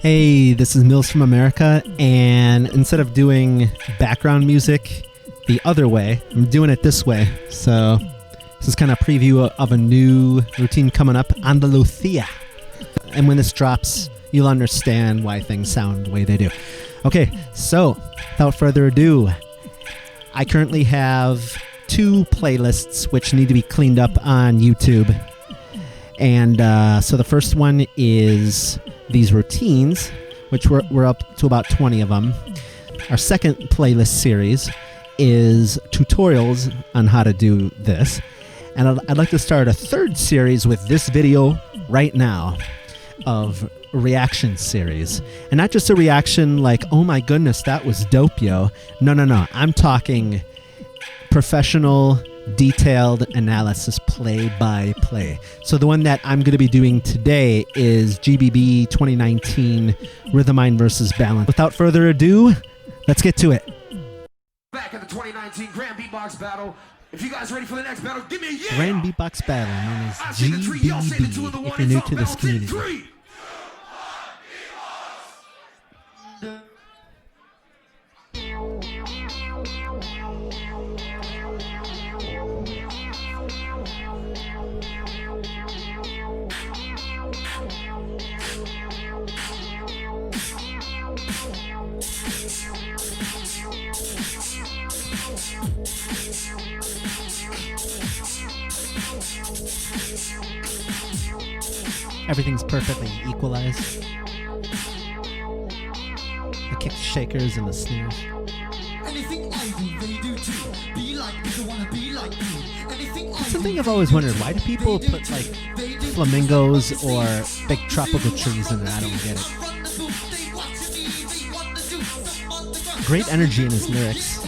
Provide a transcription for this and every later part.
Hey, this is Milz from America, and instead of doing background music the other way, I'm doing it this way. So this is kind of a preview of a new routine coming up, Andalucia. And when this drops, you'll understand why things sound the way they do. Okay, so without further ado, I currently have 2 playlists which need to be cleaned up on YouTube. And so the first one is these routines, which we're up to about 20 of them. Our second playlist series is tutorials on how to do this. And I'd like to start a third series with this video right now of reaction series. And not just a reaction like, oh my goodness, that was dope, yo. No. I'm talking professional, detailed analysis, play by play. So the one that I'm going to be doing today is GBB19 Rythmind versus Balance. Without further ado, let's get to it. Back at the 2019 Grand Beatbox Battle. If you guys are ready for the next battle, give me a yeah! Grand Beatbox Battle, known as GBB, if you're new to this community. Everything's perfectly equalized. The kicks, shakers, and the snares. It's something I've always wondered. Why do people put like flamingos or big tropical trees in there? I don't get it. Great energy in his lyrics.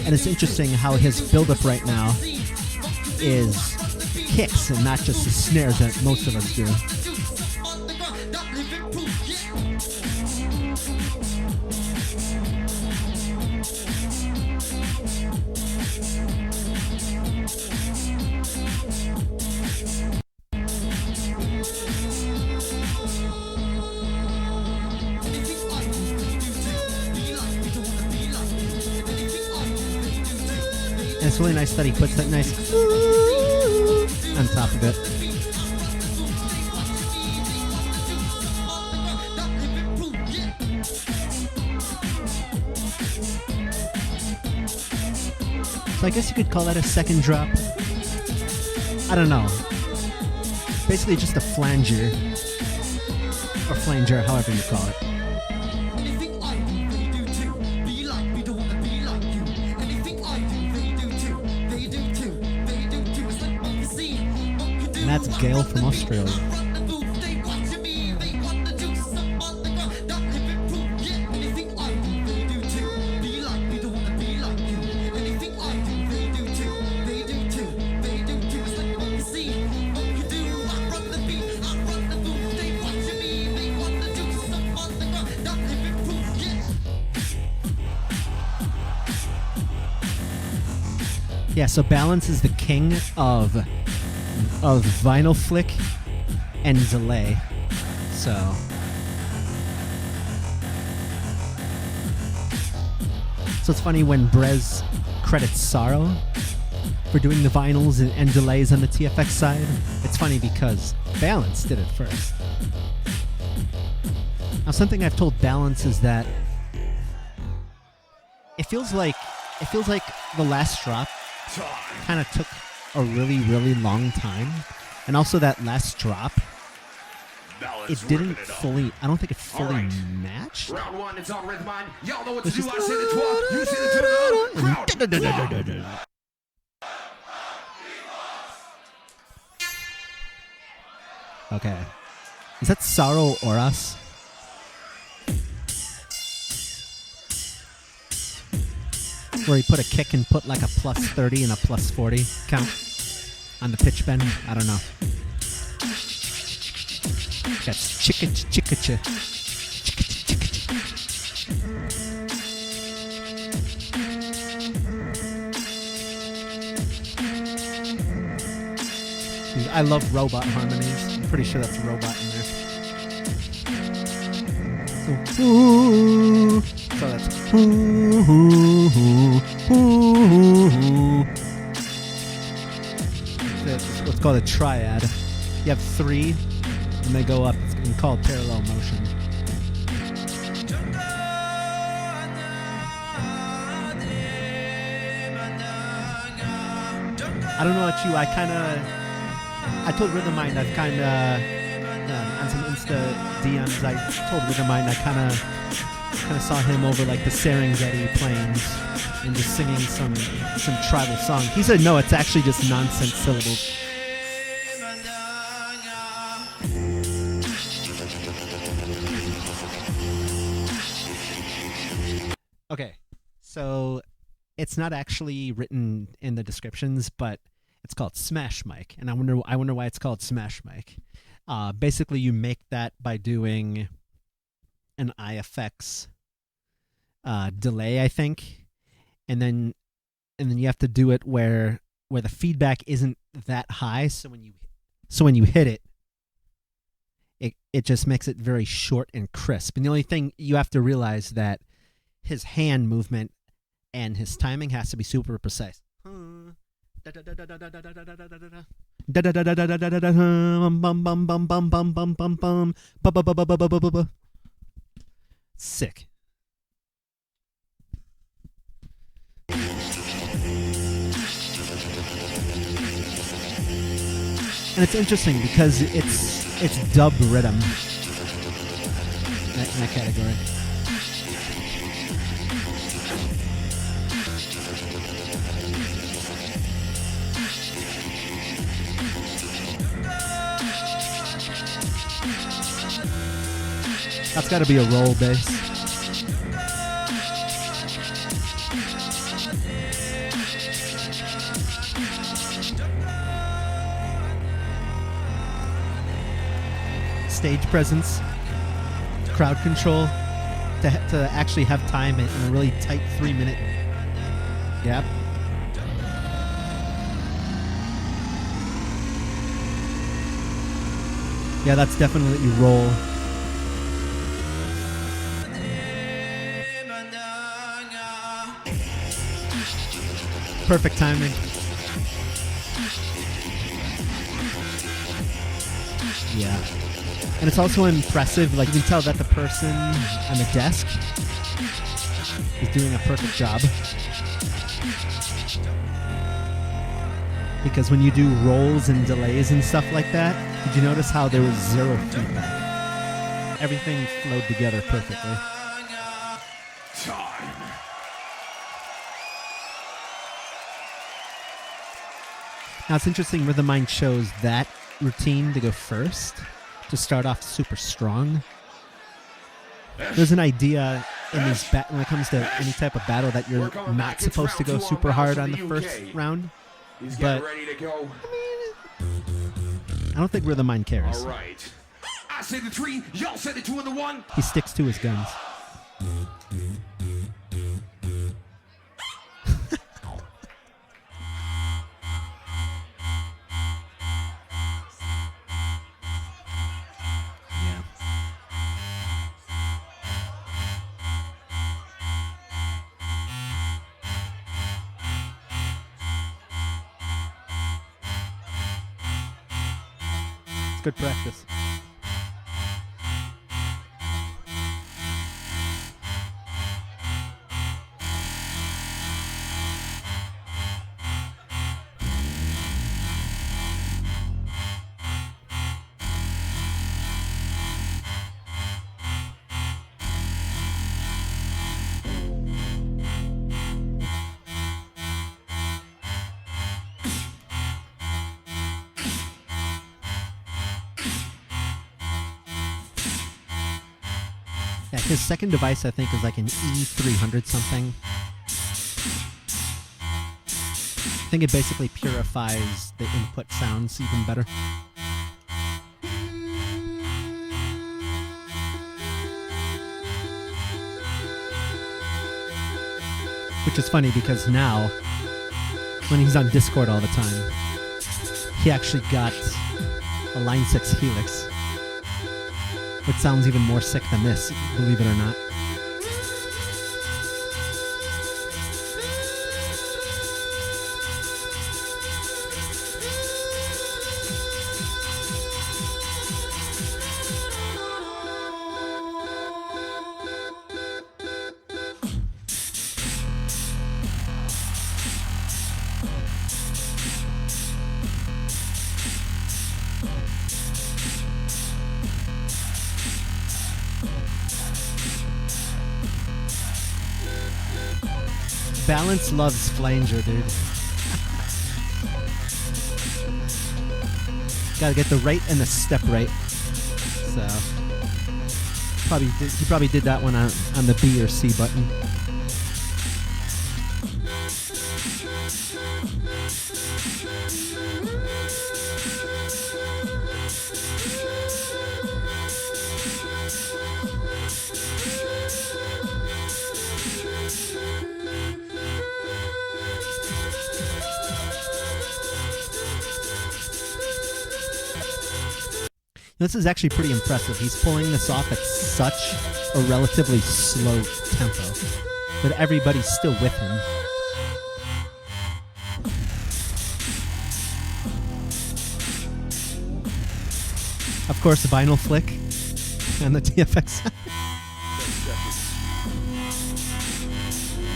And it's interesting how his build-up right now is kicks and not just the snares that most of us do. And it's really nice that he puts that nice on top of it. So I guess you could call that a second drop. I don't know. Basically just a flanger. Or flanger, however you call it. And that's Gail from Australia. Yeah, so Balance is the king of vinyl flick and delay. So it's funny when Brez credits Sorrow for doing the vinyls and delays on the TFX side. It's funny because Balance did it first. Now something I've told Balance is that it feels like the last drop kind of took a really long time, and also that last drop, it didn't fully, I don't think it fully matched. Round 1, it's on Rythmind. Y'all know what to do. I say the 12, you say the 12. Okay, is that Sorrow or Us? Where he put a kick and put like a plus 30 and a plus 40 count on the pitch bend. I don't know. That's chicka. I love robot harmonies. I'm pretty sure that's a robot in there. So, ooh, so that's ooh, ooh, ooh. It's what's called a triad. You have 3, and they go up. It's called parallel motion. I don't know about you. I told Rythmind I've kind of on some Insta DMs. I told Rythmind I kind of saw him over like the Serengeti plains and just singing some tribal song. He said no, it's actually just nonsense syllables. Okay, so it's not actually written in the descriptions, but it's called Smash Mic, and I wonder why it's called Smash Mic. Basically, you make that by doing an IFX delay, I think, and then you have to do it where the feedback isn't that high. So when you hit it, it just makes it very short and crisp. And the only thing you have to realize that his hand movement and his timing has to be super precise. Sick. And it's interesting because it's dub rhythm in that category. That's got to be a roll bass. Stage presence, crowd control, to actually have time in a really tight 3-minute gap. Yeah, that's definitely roll. Perfect timing. Yeah. And it's also impressive, like you can tell that the person on the desk is doing a perfect job. Because when you do rolls and delays and stuff like that, did you notice how there was zero feedback? Everything flowed together perfectly. Time. Now it's interesting, Rythmind chose that routine to go first, to start off super strong. There's an idea in these when it comes to any type of battle that you're not supposed to go super hard on the first round. But Ready to go. I don't think Rythmind cares. All right. I say the 3, y'all say the 2 and the 1. He sticks to his guns. Good practice. Yeah, his second device, I think, is like an E300 something. I think it basically purifies the input sounds even better. Which is funny because now, when he's on Discord all the time, he actually got a Line 6 Helix, which sounds even more sick than this, believe it or not. Balance loves flanger, dude. Gotta get the right and the step right. So he probably did that one on the B or C button. This is actually pretty impressive. He's pulling this off at such a relatively slow tempo, but everybody's still with him. Of course, the vinyl flick and the TFX.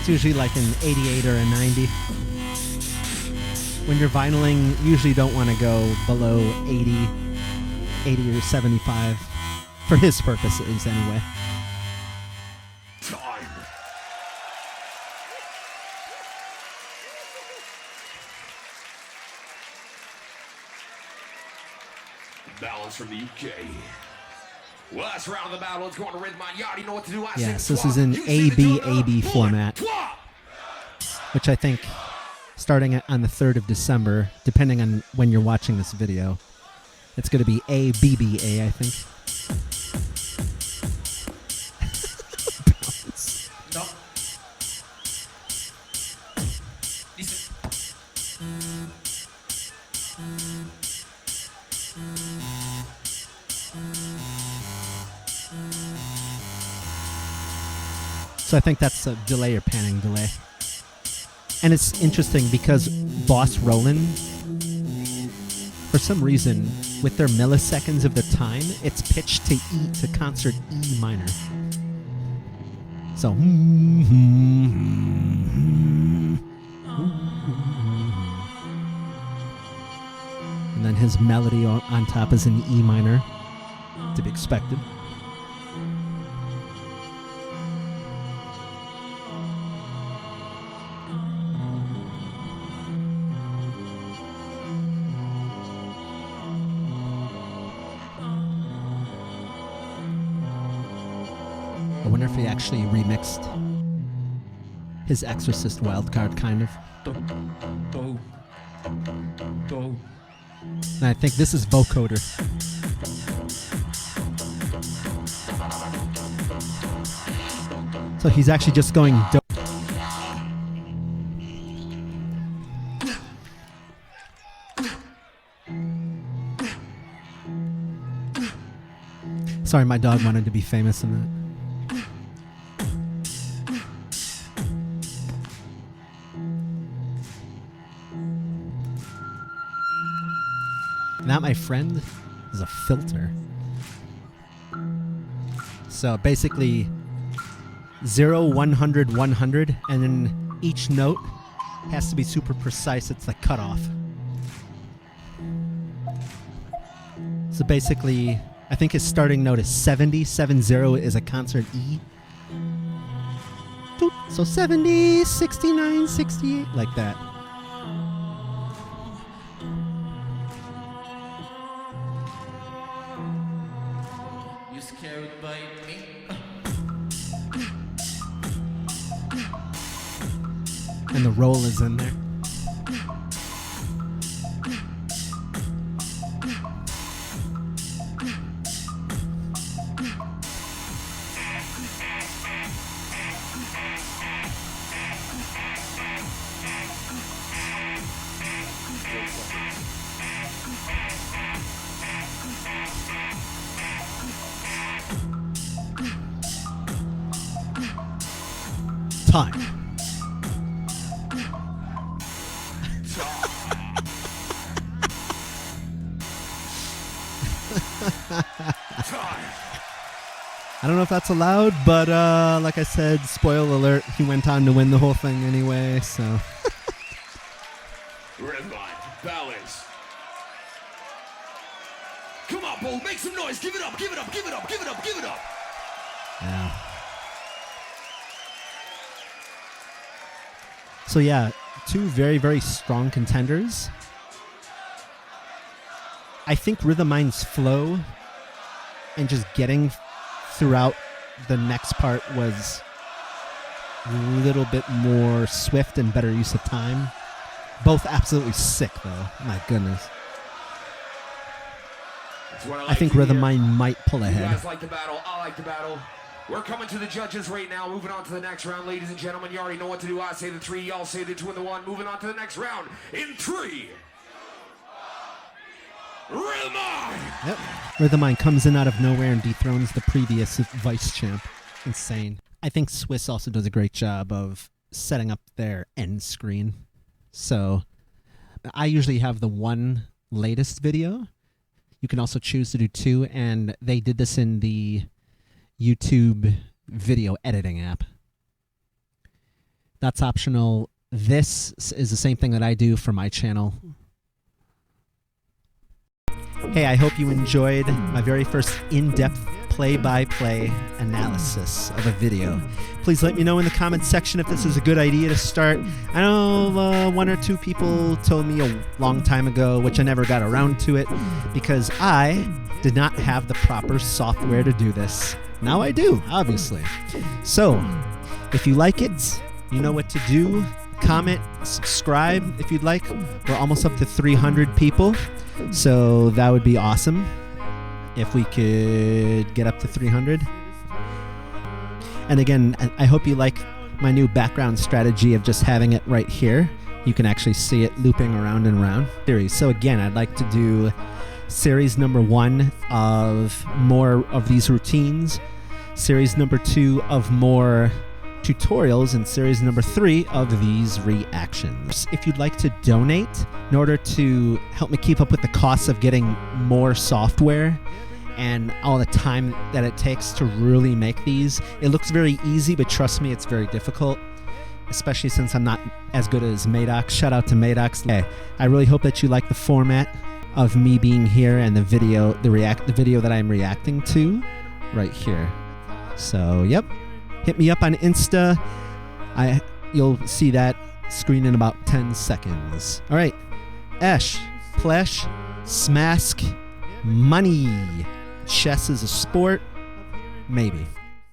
It's usually like an 88 or a 90. When you're vinyling, you usually don't want to go below 80 or 75, for his purposes anyway. Time. Balance from the UK. Well, that's round of the battle. Let's go on to Rythmind. You already know what to do. Yes, this is in AB format, which I think starting on the 3rd of December, depending on when you're watching this video, it's going to be ABBA, I think. No. Listen. So I think that's a delay or panning delay. And it's interesting because Boss Roland, for some reason, with their milliseconds of the time, it's pitched to E, to concert E minor. So, and then his melody on top is in E minor, to be expected. I wonder if he actually remixed his Exorcist wildcard, kind of. And I think this is vocoder. So he's actually just going do. Sorry, my dog wanted to be famous in that. That, my friend, is a filter. So basically 0, 100, 100, and then each note has to be super precise. It's the cutoff. So basically, I think his starting note is 70. 70 is a concert E. So 70, 69, 68, like that. You scared by me? And the roll is in there. time. I don't know if that's allowed, but like I said, spoiler alert, he went on to win the whole thing anyway, so. Rythmind, balance. Come on, Bull, make some noise. Give it up, give it up, give it up, give it up, give it up. Yeah. So yeah, two very, very strong contenders. I think Rythmind's flow and just getting throughout the next part was a little bit more swift and better use of time. Both absolutely sick, though. My goodness. I think Rythmind might pull ahead. You guys like the battle. I like the battle. We're coming to the judges right now. Moving on to the next round, ladies and gentlemen. You already know what to do. I say the 3, y'all say the 2 and the 1. Moving on to the next round in 3. Rythmind! Yep. Rythmind comes in out of nowhere and dethrones the previous vice champ. Insane. I think Swiss also does a great job of setting up their end screen. So I usually have the one latest video. You can also choose to do 2, and they did this in the YouTube video editing app. That's optional. This is the same thing that I do for my channel. Hey, I hope you enjoyed my very first in-depth play-by-play analysis of a video. Please let me know in the comments section if this is a good idea to start. I know 1 or 2 people told me a long time ago, which I never got around to it, because I did not have the proper software to do this. Now I do, obviously. So, if you like it, you know what to do. Comment, subscribe if you'd like. We're almost up to 300 people, so that would be awesome if we could get up to 300. And again, I hope you like my new background strategy of just having it right here. You can actually see it looping around and around. So again, I'd like to do series number 1 of more of these routines, series number 2 of more tutorials, and series number 3 of these reactions. If you'd like to donate in order to help me keep up with the costs of getting more software and all the time that it takes to really make these, it looks very easy, but trust me, it's very difficult, especially since I'm not as good as Madox. Shout out to Madox. Hey, I really hope that you like the format of me being here and the video, the video that I'm reacting to right here. So, yep. Hit me up on Insta. You'll see that screen in about 10 seconds. All right. Esh, Plesh, Smask, Money. Chess is a sport? Maybe.